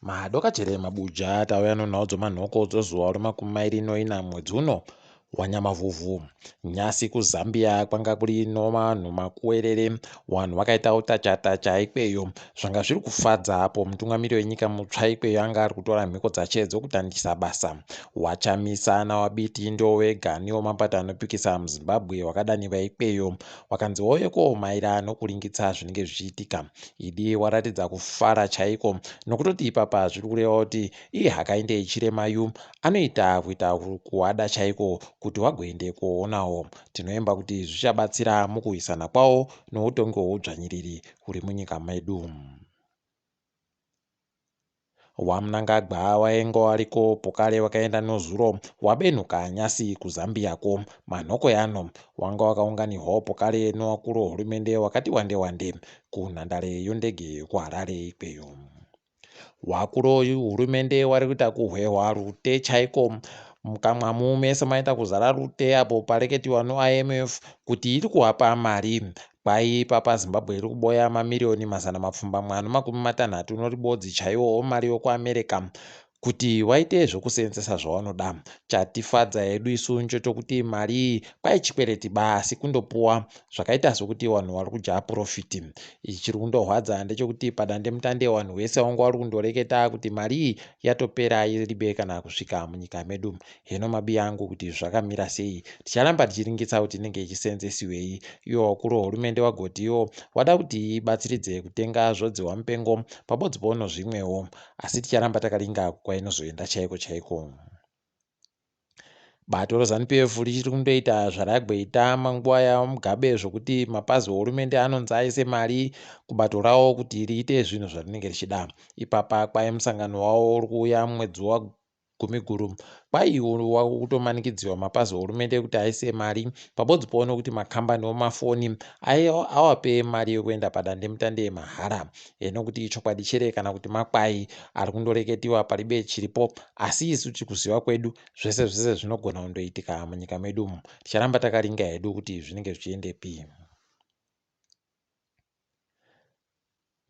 Madoka chere mabuja tauya nonhadzo manhoko dzozuva remakumi mairi noina mwedzi uno waNyamavhuvhu. Nyasi kuZambia kwanga kuri pamakuwerere, vanhu vakaita utachatacha ikweyo. Zvanga zviri kufadza apo mutungamiri wenyika mutsva ikweyo anga ari kutora mhiko dzache dzokutandisa basa. WaChamisa naWabiti ndo wega niwo mapata anopikisa muZimbabwe wakadaniwa ikweyo. Wakanzi woyeko maira nokuringitsa zvinenge zvichiitika. Idi waratidza kufara chaiko nokutoti ipapa zviri kureva kuti iye hakainde ichiremayu anoita kuita kuhwada chaiko kuti wagoende koonawo. Tinoemba kuti zvichabatsira mukuisana kwawo noutongi hweudzvanyiriri huri munyika medu. Wamunangagwa wainge wariko pokare wakaenda nozuro wabenhuka nyasi kuZambiako. Manhoko yano wanga wakaunganirwawo pokare nowakuru wehurumende wakati wande wande kunhandare yondege kuHarare ikweyo. Wakuru hurumende wari kuita kuhwehwa rute chaiko mukamwamu mese maita kuzara rute apo pareketiwa noIMF kuti iri kuwapa mari. Kwai paZimbabwe iri kuboya mamirioni mazana mapfumbamwe anomakumi matanhatu noribodzi chaiwo mari yokuAmerica kuti waite zvokuseenzesa zvawanoda. Chatifadza hedu isu nchotokuti mari iyi kwai chikwereti basi kundopuwa zvakaita sokuti vanhu vari kudya profiti. Ichi chiri kundohwadza ndechekuti padande mutande vanhu vese vanga vari kundoreketa kuti mari iyi yatopera iribe kana kusvika munyika medu. Hino mabiya angu kuti zvakamira sei, ticharamba tichiringitsa kuti inenge ichiseenzesiwei. Iwo wakuru wehurumende wagotiwo wada kuti ibatsiridze kutenga zvodziwa mupengo pabodzipo nozvimwewo, asi ticharamba takaringa kwainozoenda chaiko chaiko. Bato reZANU-PF richiri kundoita zvaragweita manguva yaMugabe zvokuti mapazi ehurumende anonzi aise mari kubato rawo kuti riite zvinhu zvarinenge richida. Ipapa kwai musangano wavo uri kuuya mwedzi wa10 kwai kutomanikidziwa mapazi ehurumende kuti aise mari pabodzipo nokuti makambani wemafoni awape mari yokuenda padande mutande mahara. Enokuti chokwadi chere kana kuti makwai ari kundoreketiwa paribe chiripo, asi isu tikuziva kwedu zvese zvinogona kundoitika munyika medu. Ticharamba takaringa hedu kuti zvinenge zvichiendepi.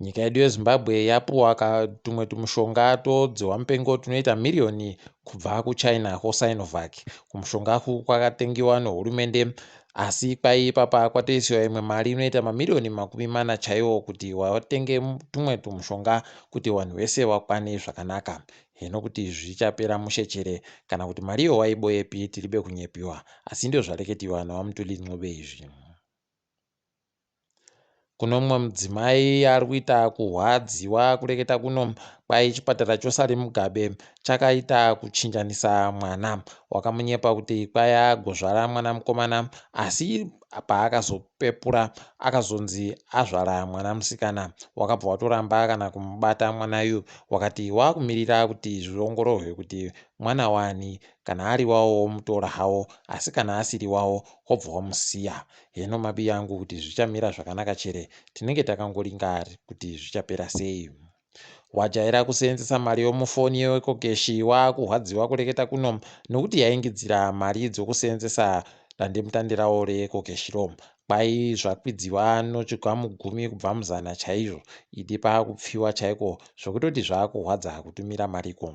Nyika yedu yeZimbabwe yapuwa tumwe tumushonga todziwa mupengo tunoita milioni kubva kuChina kwoSinovac. Kumushonga aku kwakatengiwa nehurumende, asi kwai ipapa kwatoisiwa imwe mari inoita mamilioni 40 chaiwo kuti watenge tumwe tumushonga kuti vanhu vese vakwane zvakanaka. Hino kuti zvichapera mushechere kana kuti mariyo waiboyepi tiribe kunyepiwa, asi ndio zvareketiwa navamutuli nxobe izvi. Kuno mumwe mudzimai ari kuita kuhwadziwa kureketa kuno kwai chipatara chose ari Mugabe chakaita kuchinjanisa mwana. Wakamunyepa kuti kwai agozvara mwana mukomana, asi paakazopepura akazonzi azvara mwana musikana. Wakabva watoramba kana kumubata mwanayu, wakati wakumirira kuti zviongororwe kuti mwana wani, kana ari wawo womutora hawo, asi kana asiri wawo wobva wamusiya. Hino mabiya angu kuti zvichamira zvakanaka chere, tinenge takangoringa kuti zvichapera sei. Wajaira kuseenzesa mari yomufoni yekokeshi wakuhwadziwa kureketa kuno nokuti yaingidzira mari dzokuseenzesa dande mutande rawo rekokeshiro. Kwai zvakwidziwa nochikamu 10 kubva muzana chaizvo, idi paakupfiwa chaiko zvokutoti zvaakuhwadza kutumira mariko.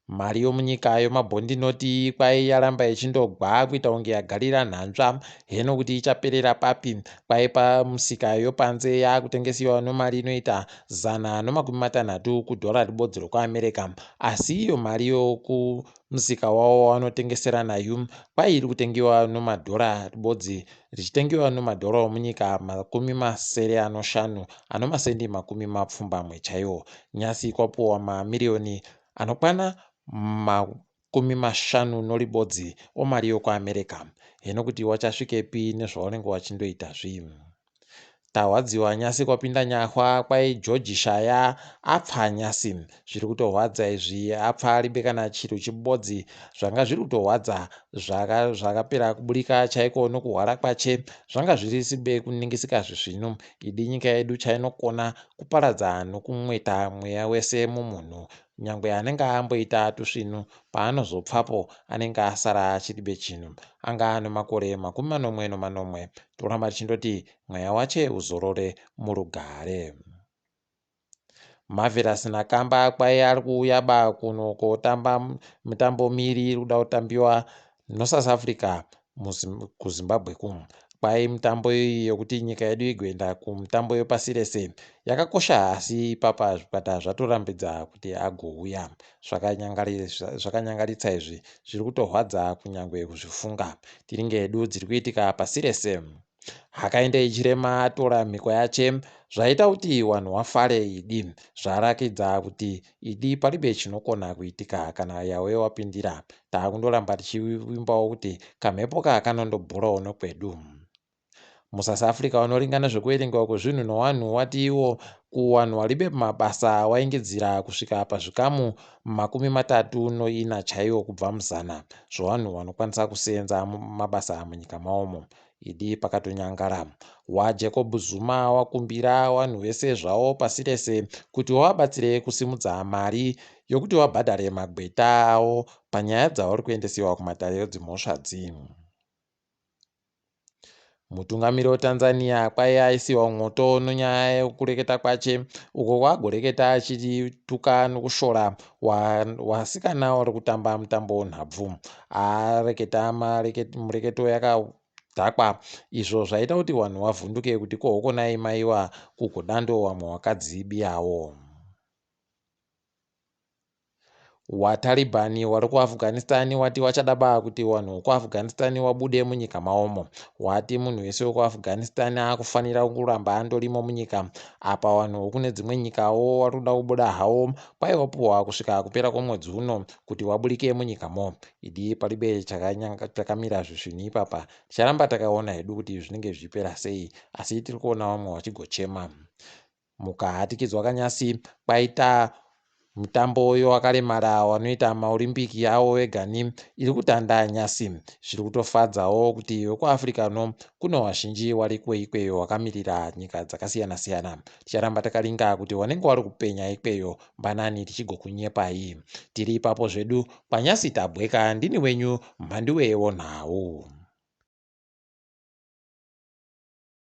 Mari yomunyika yomabhondi noti kwai yaramba ichindogwa kuita kunge yagarira nhanzva. Heno kuti ichaperera papi, kwai pamusika yopanze yakutengesiwa nomari inoita $160 kudhora ribodzi rokuAmerica, asi iyo mari yokumusika wavo wanotengesera nayu kwai iri kutengiwa nomadhora ribodzi richitengiwa nomadhora omunyika 50 anomasendi 20 chaiwo. Nyasi kwapuwa mamirioni anokwana 50 noribodzi omari yokuAmerica. Hino kuti wachasvikepi nezvaunenge wachindoita zvinhu. Tahwadziwa nyasi kwapinda nyahwa kwai George Shaya apfa nyasi. Zviri kutohwadza izvi, apfa aribe kana chiro chibodzi zvanga zviri kutohwadza zvakapera kuburika chaiko nokuhwara kwache. Zvanga zviri sibe kuningisika zvizvino. Idi nyika yedu chainokona kuparadza nokumweta mweya wese mumunhu. Nyangwe anenge amboita tusvinu paanozopfapo anenge asara achiribe chinhu. Anga ano makore 40 toramba tichindoti mweya wache uzorore murugare. Marvelous naKamba kwai ari kuuya kuno kotamba mitambo miri iri kuda kutambiwa noSouth Africa kuZimbabwe kumwe. Kwai mitambo iyi yokuti nyika yedu igoenda kumitambo yepasi rese yakakosha, asi ipapa zvikwata zvatorambidza kuti agouya. Zvakanyangaritsa izvi, zviri kutorwadza kunyangwe kuzvifunga. Tiringe hedu dziri kuitika pasi rese. Hakaenda ichirema atora mhiko yache, zvaita kuti vanhu vafare idi. Zvarakidza kuti idi paribe chinokona kuitika kana yawe wapindira. Takundoramba tichivimbawo kuti kamhepo kanondobhurawo nokwedu. MuSouth Africa unoringana zvekuverengewa kwezvinhu nevanhu wati iwo kuvanhu varibe mabasa waingidzira kusvika pazvikamu 34 chaiwo kubva muzana zvavanhu vanokwanisa kusenza mabasa munyika maomo. Idi pakatonyangara. WaJacob Zuma wakumbira vanhu vese zvavo pasi rese kuti wavabatsire kusimudza mari yokuti wabhadhare magweta avo panyaya dzavari kuendesiwa kumatare edzimhosva dzinhu. Mutungamiri weTanzania kwai aisiwa mwoto nonyaya yekureketa kwache, uko kwagoreketa achituka nokushora wasikana vari kutamba mutambo wenhabvu. Areketa mureketo yakadhakwa, izvo zvaita kuti vanhu vavhunduke kuti kohokonai maiwa kugodando vamwe wakadzibiyawo. WaTaliban vari kuAfghanistan wati wachada kuti vanhu vekuAfghanistan vabude munyika maomo. Wati munhu wese wekuAfghanistan akufanira kuramba andorimo munyika, apa vanhu vekune dzimwe nyikawo vari kuda kubuda havo kwaivapuhwa kusvika kupera kwemwedzi uno kuti vaburike munyikamo. Idi paribe chakamira zvinhu ipapa, ticharamba takaona hedu kuti zvinenge zvichipera sei, asi tiri kuona vamwe vachigochema. Mukahatikidzwa kanyasi kwaita mitambo yowakaremara wanoita maOlimpiki yavo vegani iri kutanda nyasi. Zviri kutofadzawo kuti vekuAfrica kuno vazhinji vari ikweyo vakamirira nyika dzakasiyana-siyana. Ticharamba takaringa kuti vanenge vari kupenya ikweyo mbanani tichigokunyepai. Tiri ipapo zvedu panyasi tabweka. Ndini wenyu Mhanduwe WeNhau.